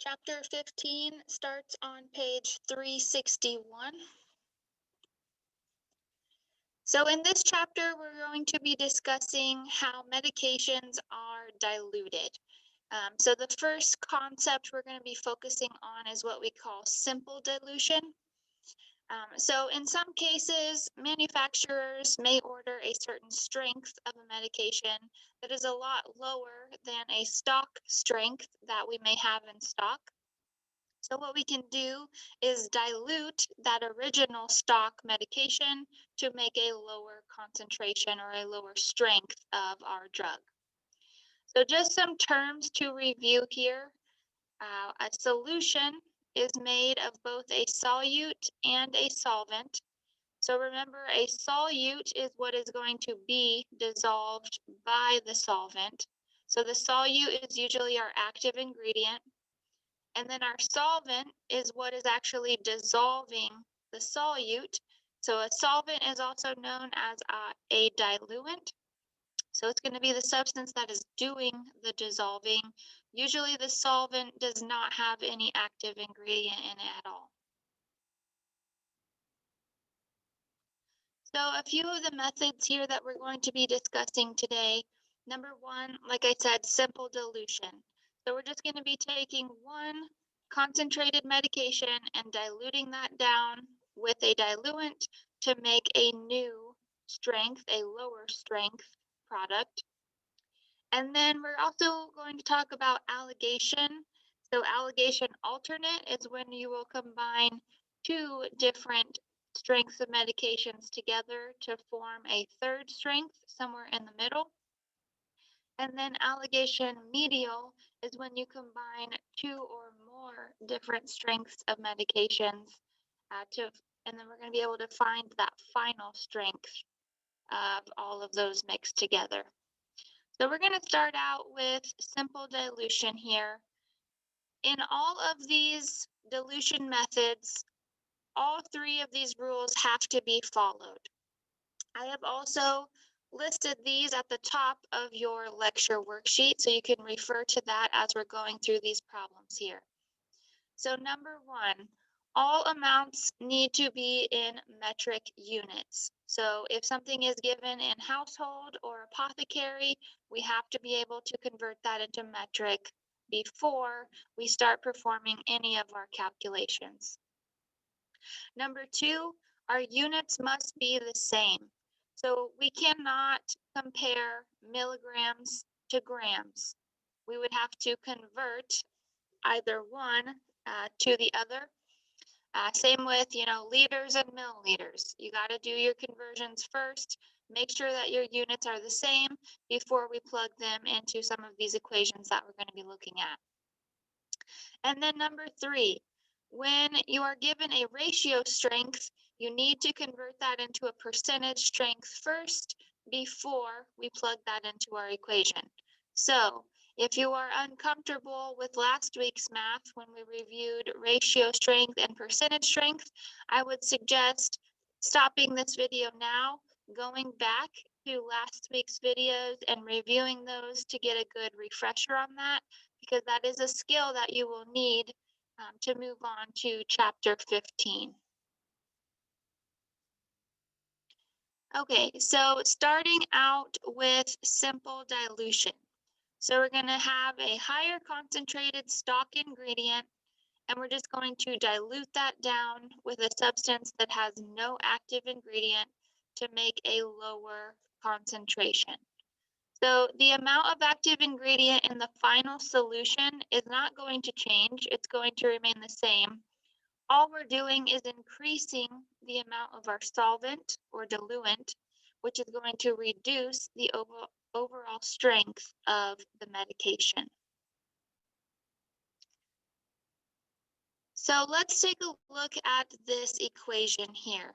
Chapter 15 starts on page 361. So in this chapter, we're going to be discussing how medications are diluted. So the first concept we're going to be focusing on is what we call simple dilution. So in some cases, manufacturers may order a certain strength of a medication that is a lot lower than a stock strength that we may have in stock. So what we can do is dilute that original stock medication to make a lower concentration or a lower strength of our drug. So just some terms to review here. A solution is made of both a solute and a solvent. So remember, a solute is what is going to be dissolved by the solvent. So the solute is usually our active ingredient. And then our solvent is what is actually dissolving the solute. So a solvent is also known as a diluent. So it's going to be the substance that is doing the dissolving. Usually the solvent does not have any active ingredient in it at all. So a few of the methods here that we're going to be discussing today. Number one, like I said, simple dilution. So we're just going to be taking one concentrated medication and diluting that down with a diluent to make a new strength, a lower strength product. And then we're also going to talk about alligation. So alligation alternate is when you will combine two different strengths of medications together to form a third strength somewhere in the middle. And then alligation medial is when you combine two or more different strengths of medications and then we're going to be able to find that final strength of all of those mixed together. So we're going to start out with simple dilution here. In all of these dilution methods, all three of these rules have to be followed. I have also listed these at the top of your lecture worksheet, so you can refer to that as we're going through these problems here. So number one, all amounts need to be in metric units. So if something is given in household or apothecary, we have to be able to convert that into metric before we start performing any of our calculations. Number two, our units must be the same. So we cannot compare milligrams to grams. We would have to convert either one to the other. Same with, liters and milliliters. You got to do your conversions first. Make sure that your units are the same before we plug them into some of these equations that we're going to be looking at. And then number three, when you are given a ratio strength, you need to convert that into a percentage strength first before we plug that into our equation. So if you are uncomfortable with last week's math when we reviewed ratio strength and percentage strength, I would suggest stopping this video now, going back to last week's videos and reviewing those to get a good refresher on that, because that is a skill that you will need to move on to chapter 15. Okay, so starting out with simple dilution. So we're going to have a higher concentrated stock ingredient, and we're just going to dilute that down with a substance that has no active ingredient to make a lower concentration. So the amount of active ingredient in the final solution is not going to change. It's going to remain the same. All we're doing is increasing the amount of our solvent or diluent, which is going to reduce the overall strength of the medication. So let's take a look at this equation here.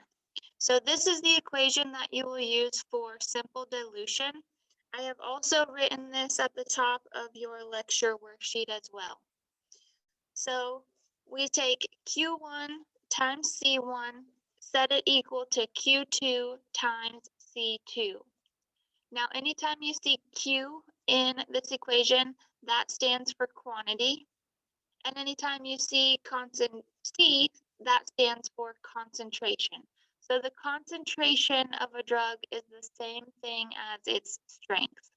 So this is the equation that you will use for simple dilution. I have also written this at the top of your lecture worksheet as well. So we take Q1 times C1, set it equal to Q2 times C2. Now, anytime you see Q in this equation, that stands for quantity. And anytime you see constant C, that stands for concentration. So the concentration of a drug is the same thing as its strength.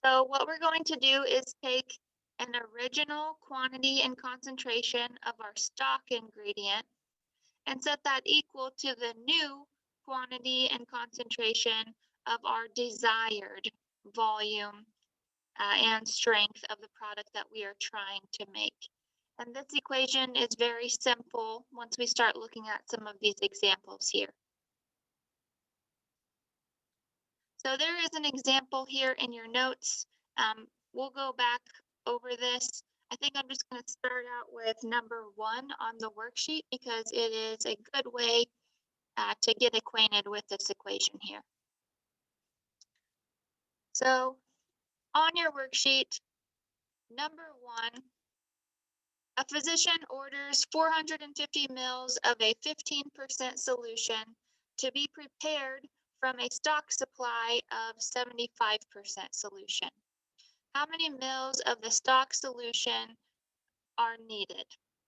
So what we're going to do is take an original quantity and concentration of our stock ingredient and set that equal to the new quantity and concentration of our desired volume and strength of the product that we are trying to make. And this equation is very simple once we start looking at some of these examples here. So there is an example here in your notes. We'll go back over this. I think I'm just going to start out with number 1 on the worksheet because it is a good way to get acquainted with this equation here. So on your worksheet, number 1, a physician orders 450 mils of a 15% solution to be prepared from a stock supply of 75% solution. How many mils of the stock solution are needed?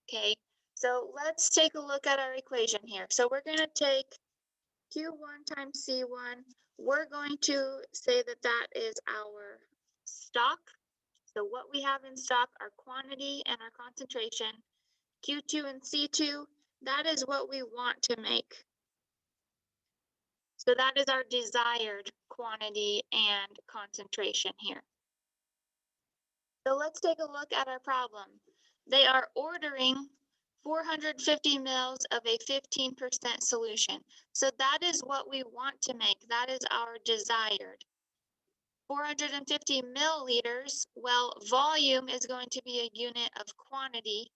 Okay, so let's take a look at our equation here. So we're going to take Q1 times C1. We're going to say that that is our stock. So what we have in stock, our quantity and our concentration. Q2 and C2, that is what we want to make. So that is our desired quantity and concentration here. So let's take a look at our problem. They are ordering 450 mils of a 15% solution. So that is what we want to make. That is our desired. 450 milliliters, well, volume is going to be a unit of quantity,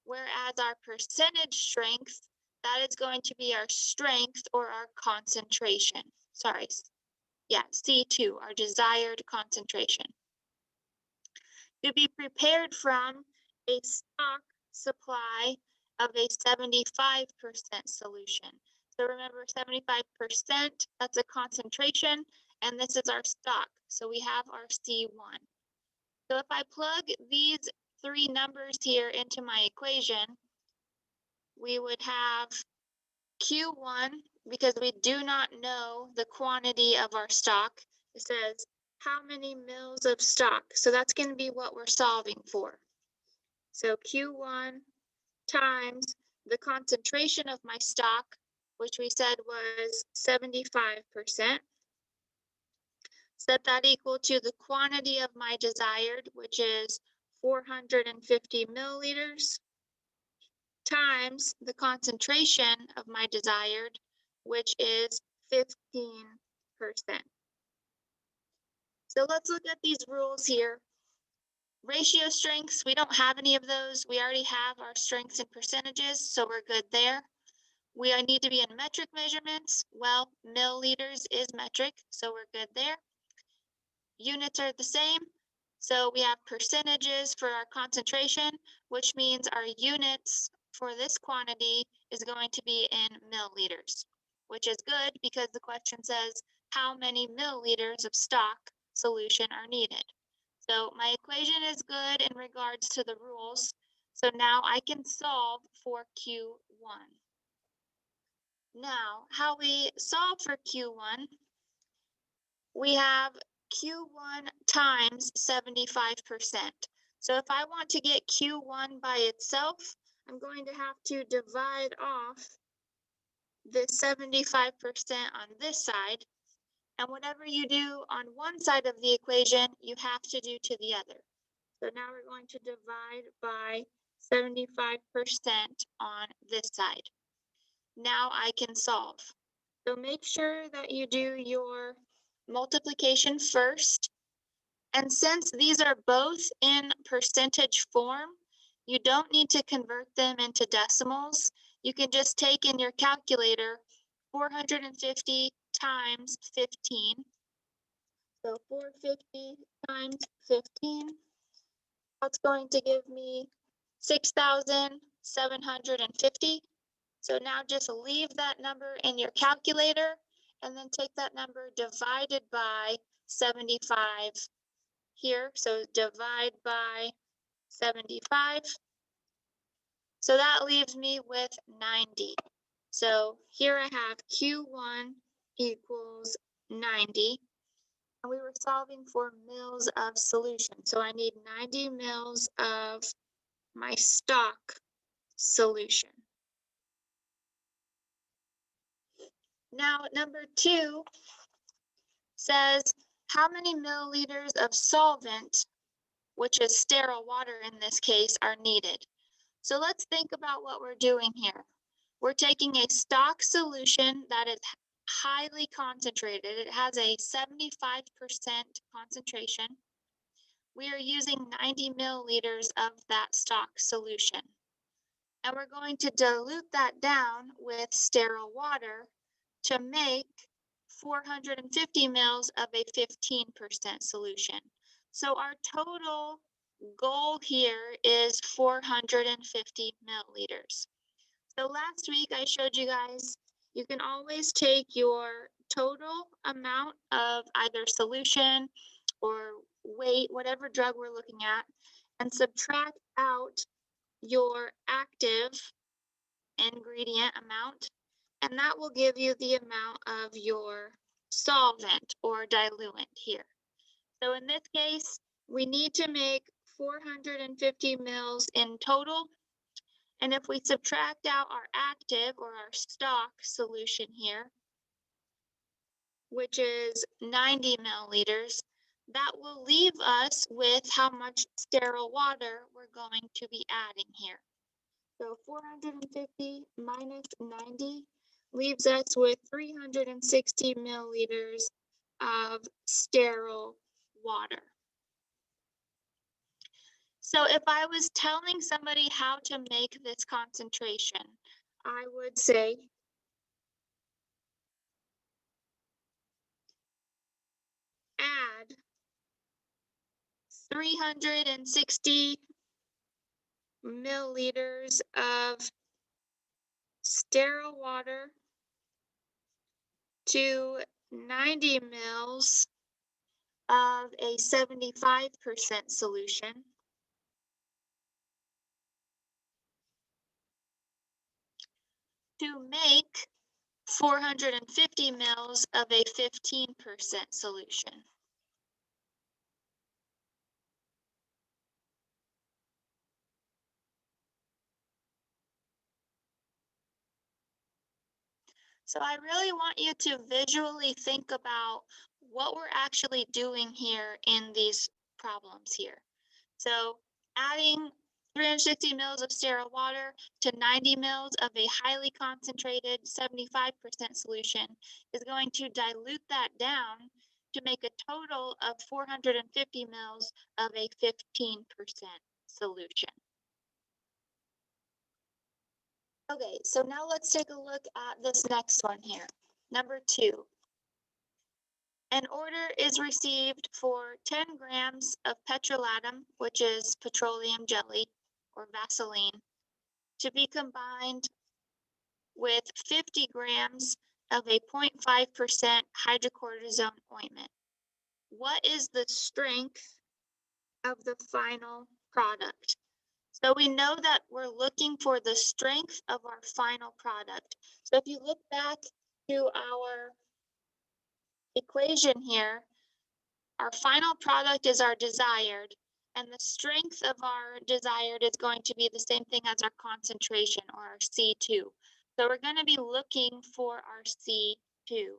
whereas our percentage strength, that is going to be our strength or our concentration. Sorry, yeah, C2, our desired concentration. To be prepared from a stock supply of a 75% solution. So remember, 75%, that's a concentration, and this is our stock. So we have our C1. So if I plug these 3 numbers here into my equation, we would have Q1, because we do not know the quantity of our stock. It says how many mils of stock. So that's going to be what we're solving for. So Q1 times the concentration of my stock, which we said was 75%. Set that equal to the quantity of my desired, which is 450 milliliters, times the concentration of my desired, which is 15%. So let's look at these rules here. Ratio strengths, we don't have any of those. We already have our strengths and percentages, so we're good there. We need to be in metric measurements. Well, milliliters is metric, so we're good there. Units are the same, so we have percentages for our concentration, which means our units for this quantity is going to be in milliliters, which is good because the question says how many milliliters of stock solution are needed. So my equation is good in regards to the rules. So now I can solve for Q1. Now, how we solve for Q1, we have Q1 times 75%. So if I want to get Q1 by itself, I'm going to have to divide off the 75% on this side. And whatever you do on one side of the equation, you have to do to the other. So now we're going to divide by 75% on this side. Now I can solve. So make sure that you do your multiplication first. And since these are both in percentage form, you don't need to convert them into decimals. You can just take in your calculator 450 times 15. So 450 times 15, that's going to give me 6,750. So now just leave that number in your calculator and then take that number divided by 75 here. So divide by 75. So that leaves me with 90. So here I have Q1 equals 90. And we were solving for mils of solution. So I need 90 mils of my stock solution. Now, number 2 says how many milliliters of solvent, which is sterile water in this case, are needed. So let's think about what we're doing here. We're taking a stock solution that is highly concentrated. It has a 75% concentration. We are using 90 milliliters of that stock solution. And we're going to dilute that down with sterile water to make 450 mils of a 15% solution. So our total goal here is 450 milliliters. So last week I showed you guys, you can always take your total amount of either solution or weight, whatever drug we're looking at, and subtract out your active ingredient amount, and that will give you the amount of your solvent or diluent here. So in this case, we need to make 450 mils in total. And if we subtract out our active or our stock solution here, which is 90 milliliters, that will leave us with how much sterile water we're going to be adding here. So 450 minus 90 leaves us with 360 milliliters of sterile water. So if I was telling somebody how to make this concentration, I would say add 360 milliliters of sterile water to 90 mils of a 75% solution. To make 450 mils of a 15% solution. So I really want you to visually think about what we're actually doing here in these problems here. So adding 360 mils of sterile water to 90 mils of a highly concentrated 75% solution is going to dilute that down to make a total of 450 mils of a 15% solution. Okay, so now let's take a look at this next one here. Number 2. An order is received for 10 grams of petrolatum, which is petroleum jelly or Vaseline, to be combined with 50 grams of a 0.5% hydrocortisone ointment. What is the strength of the final product? So we know that we're looking for the strength of our final product. So if you look back to our equation here, our final product is our desired, and the strength of our desired is going to be the same thing as our concentration, or our C2. So we're going to be looking for our C2.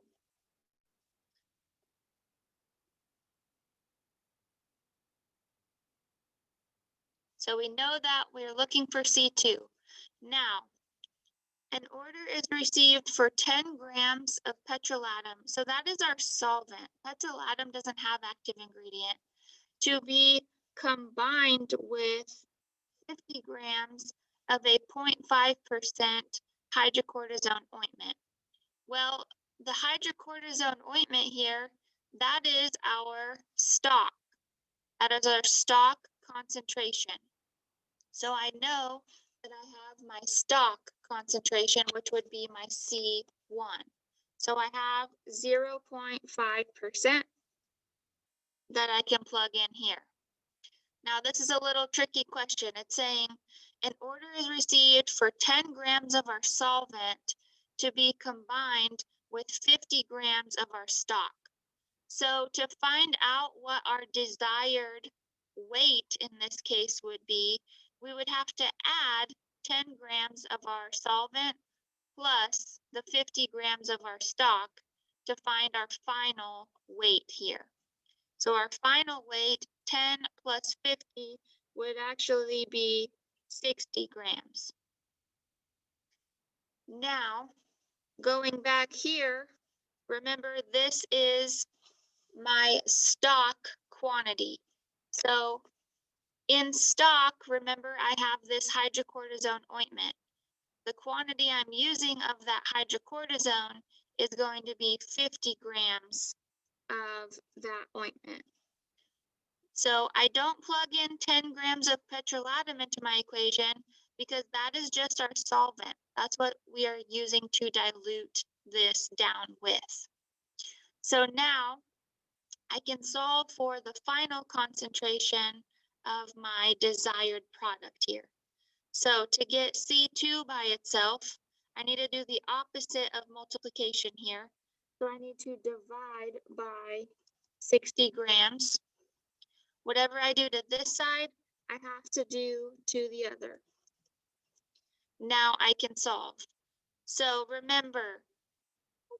So we know that we're looking for C2. Now, an order is received for 10 grams of petrolatum. So that is our solvent. Petrolatum doesn't have active ingredient, to be combined with 50 grams of a 0.5% hydrocortisone ointment. Well, the hydrocortisone ointment here, that is our stock. That is our stock concentration. So I know that I have my stock concentration, which would be my C1. So I have 0.5% that I can plug in here. Now, this is a little tricky question. It's saying an order is received for 10 grams of our solvent to be combined with 50 grams of our stock. So to find out what our desired weight in this case would be, we would have to add 10 grams of our solvent plus the 50 grams of our stock to find our final weight here. So our final weight, 10 plus 50, would actually be 60 grams. Now, going back here, remember this is my stock quantity. So in stock, remember I have this hydrocortisone ointment. The quantity I'm using of that hydrocortisone is going to be 50 grams of that ointment. So I don't plug in 10 grams of petrolatum into my equation because that is just our solvent. That's what we are using to dilute this down with. So now I can solve for the final concentration of my desired product here. So to get C2 by itself, I need to do the opposite of multiplication here. So I need to divide by 60 grams. Whatever I do to this side, I have to do to the other. Now I can solve. So remember,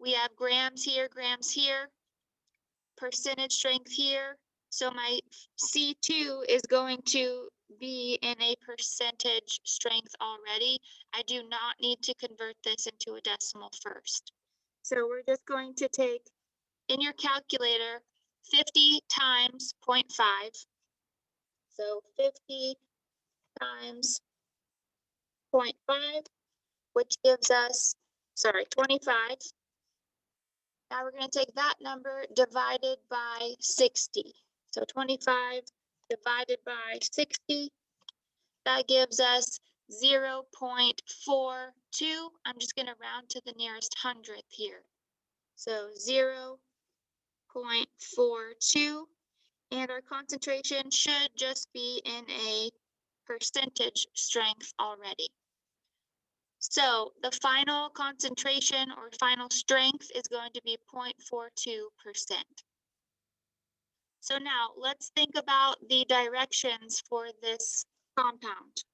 we have grams here, percentage strength here. So my C2 is going to be in a percentage strength already. I do not need to convert this into a decimal first. So we're just going to take, in your calculator, 50 times 0.5. So 50 times 0.5, which gives us, 25. Now we're going to take that number divided by 60. So 25 divided by 60, that gives us 0.42. I'm just going to round to the nearest hundredth here. So 0.42, and our concentration should just be in a percentage strength already. So the final concentration or final strength is going to be 0.42%. So now let's think about the directions for this compound.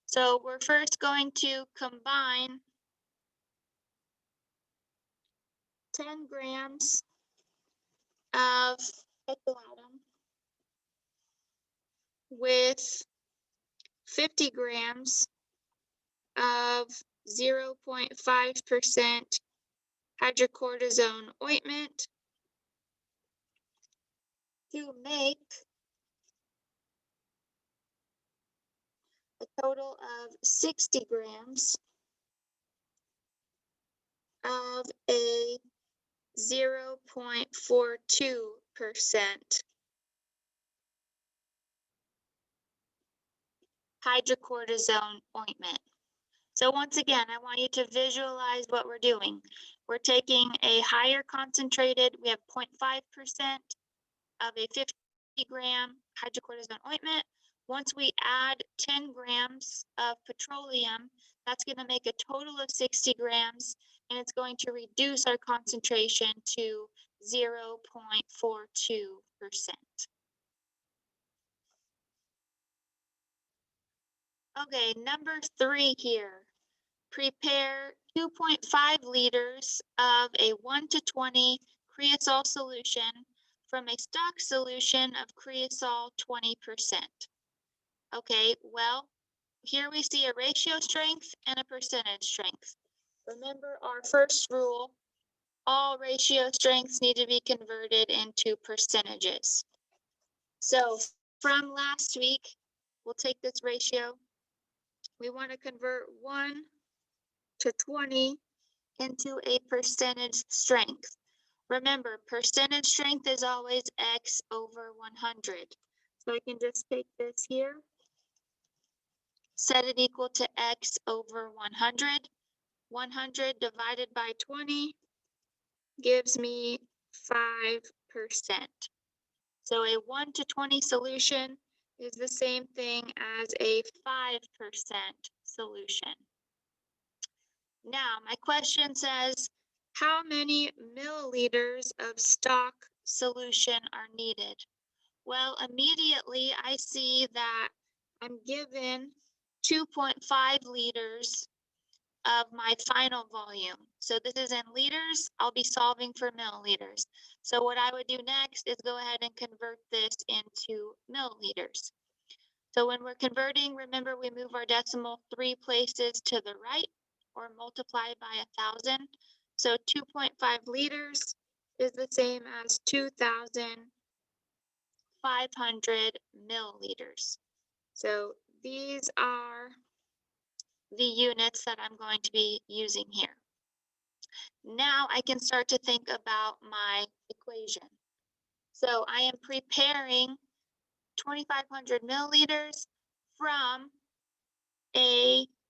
So we're first going to combine 10 grams of petrolatum with 50 grams of 0.5% hydrocortisone ointment to make a total of 60 grams of a 0.42% hydrocortisone ointment. So once again, I want you to visualize what we're doing. We're taking a higher concentrated, we have 0.5% of a 50 gram hydrocortisone ointment. Once we add 10 grams of petroleum, that's going to make a total of 60 grams, and it's going to reduce our concentration to 0.42%. Okay, number 3 here. Prepare 2.5 liters of a 1 to 20 creosol solution from a stock solution of creosol 20%. Okay, well, here we see a ratio strength and a percentage strength. Remember our first rule, all ratio strengths need to be converted into percentages. So from last week, we'll take this ratio. We want to convert 1 to 20 into a percentage strength. Remember, percentage strength is always X over 100. So I can just take this here, set it equal to X over 100. 100 divided by 20 gives me 5 So a 1 to 20 solution is the same thing as a 5% solution. Now, my question says, how many milliliters of stock solution are needed? Well, immediately I see that I'm given 2.5 liters of my final volume. So this is in liters. I'll be solving for milliliters. So what I would do next is go ahead and convert this into milliliters. So when we're converting, remember we move our decimal 3 places to the right or multiply by 1,000. So 2.5 liters is the same as 2,500 milliliters. So these are the units that I'm going to be using here. Now I can start to think about my equation. So I am preparing 2,500 milliliters from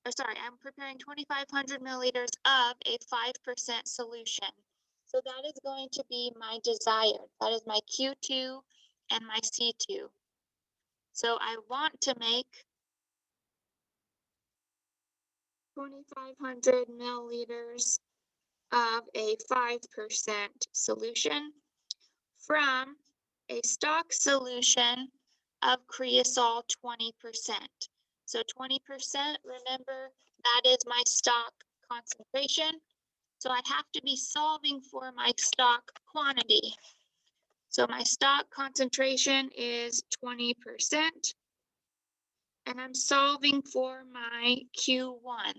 I'm preparing 2,500 milliliters of a 5% solution. So that is going to be my desired. That is my Q2 and my C2. So I want to make 2,500 milliliters of a 5% solution from a stock solution of creosol 20%. So 20%, remember, that is my stock concentration. So I have to be solving for my stock quantity. So my stock concentration is 20%. And I'm solving for my Q1.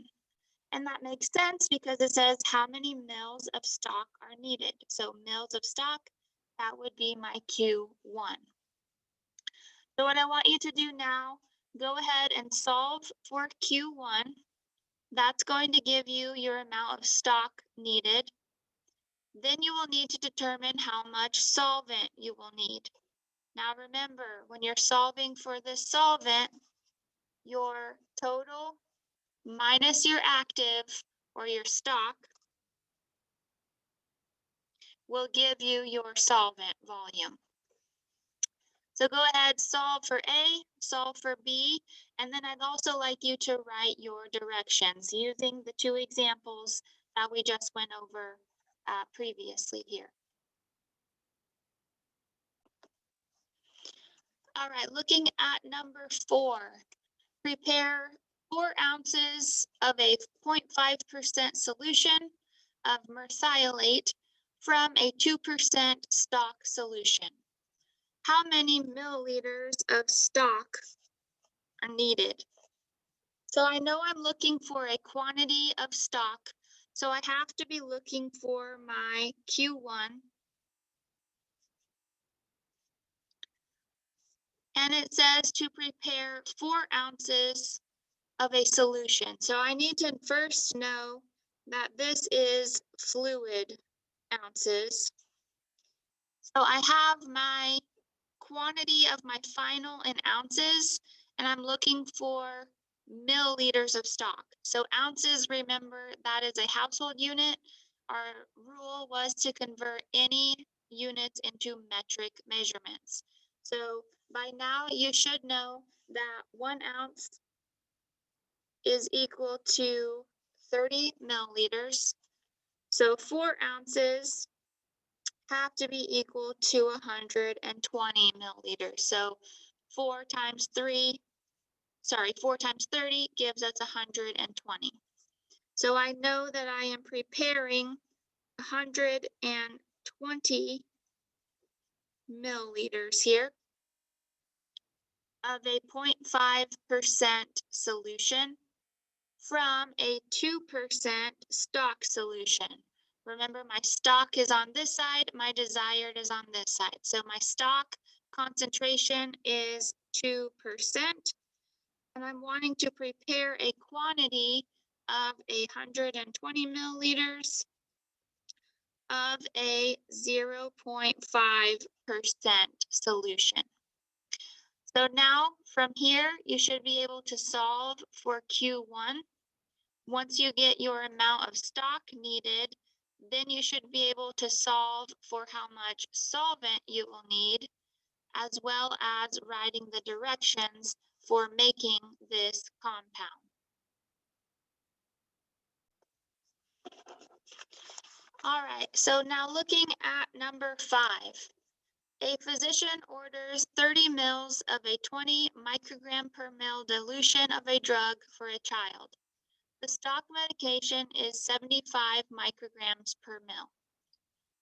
And that makes sense because it says how many mils of stock are needed. So mils of stock, that would be my Q1. So what I want you to do now, go ahead and solve for Q1. That's going to give you your amount of stock needed. Then you will need to determine how much solvent you will need. Now remember, when you're solving for the solvent, your total minus your active or your stock will give you your solvent volume. So go ahead, solve for A, solve for B, and then I'd also like you to write your directions using the 2 examples that we just went over previously here. All right, looking at number 4, prepare 4 ounces of a 0.5% solution of merthiolate from a 2% stock solution. How many milliliters of stock are needed? So I know I'm looking for a quantity of stock, so I have to be looking for my Q1. And it says to prepare 4 ounces of a solution. So I need to first know that this is fluid ounces. So I have my quantity of my final in ounces, and I'm looking for milliliters of stock. So ounces, remember, that is a household unit. Our rule was to convert any units into metric measurements. So by now you should know that 1 ounce is equal to 30 milliliters. So 4 ounces have to be equal to 120 milliliters. So 4 times 30 gives us 120. So I know that I am preparing 120 milliliters here of a 0.5% solution from a 2% stock solution. Remember, my stock is on this side, my desired is on this side. So my stock concentration is 2%, and I'm wanting to prepare a quantity of 120 milliliters of a 0.5% solution. So now from here, you should be able to solve for Q1. Once you get your amount of stock needed, then you should be able to solve for how much solvent you will need, as well as writing the directions for making this compound. All right, so now looking at number 5. A physician orders 30 mils of a 20 microgram per mil dilution of a drug for a child. The stock medication is 75 micrograms per mil.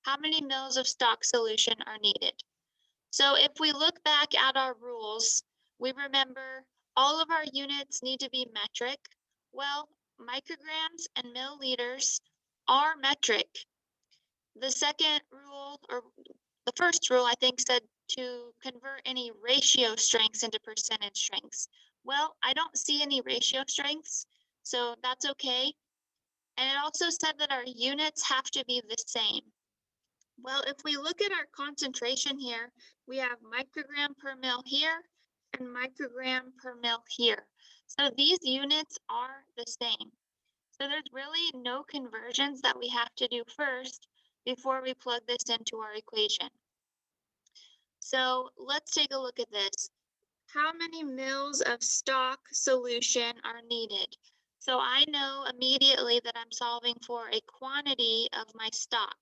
How many mils of stock solution are needed? So if we look back at our rules, we remember all of our units need to be metric. Well, micrograms and milliliters are metric. The second rule, or the first rule, I think, said to convert any ratio strengths into percentage strengths. Well, I don't see any ratio strengths, so that's okay. And it also said that our units have to be the same. Well, if we look at our concentration here, we have microgram per mil here and microgram per mil here. So these units are the same. So there's really no conversions that we have to do first before we plug this into our equation. So let's take a look at this. How many mils of stock solution are needed? So I know immediately that I'm solving for a quantity of my stock.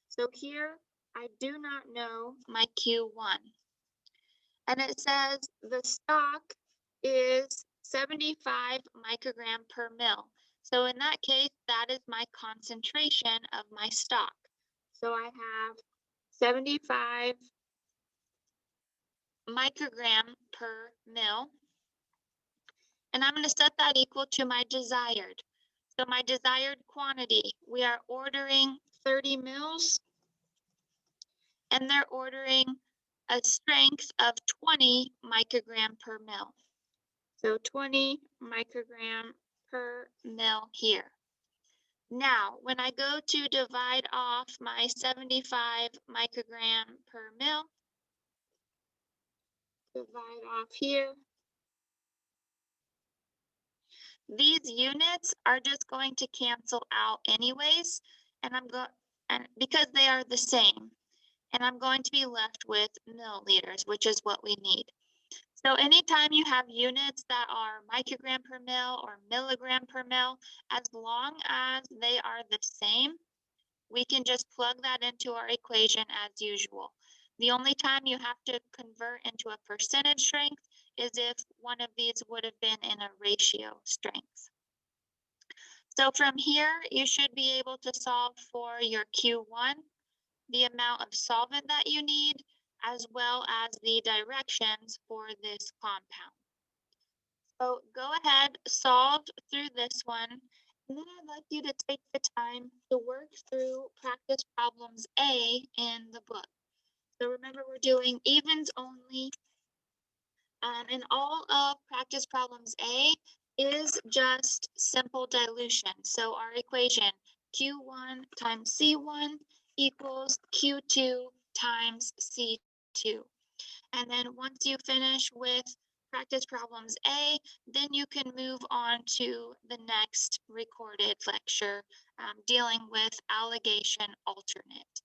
So here I do not know my Q1. And it says the stock is 75 microgram per mil. So in that case, that is my concentration of my stock. So I have 75 microgram per mil. And I'm going to set that equal to my desired. So my desired quantity, we are ordering 30 mils, and they're ordering a strength of 20 microgram per mil. So 20 microgram per mil here. Now, when I go to divide off my 75 microgram per mil, divide off here, these units are just going to cancel out anyways, and because they are the same, and I'm going to be left with milliliters, which is what we need. So anytime you have units that are microgram per mil or milligram per mil, as long as they are the same, we can just plug that into our equation as usual. The only time you have to convert into a percentage strength is if one of these would have been in a ratio strength. So from here, you should be able to solve for your Q1, the amount of solvent that you need, as well as the directions for this compound. So go ahead, solve through this one, and then I'd like you to take the time to work through practice problems A in the book. So remember, we're doing evens only, and all of practice problems A is just simple dilution. So our equation, Q1 times C1 equals Q2 times C2. And then once you finish with practice problems A, then you can move on to the next recorded lecture dealing with alligation alternate.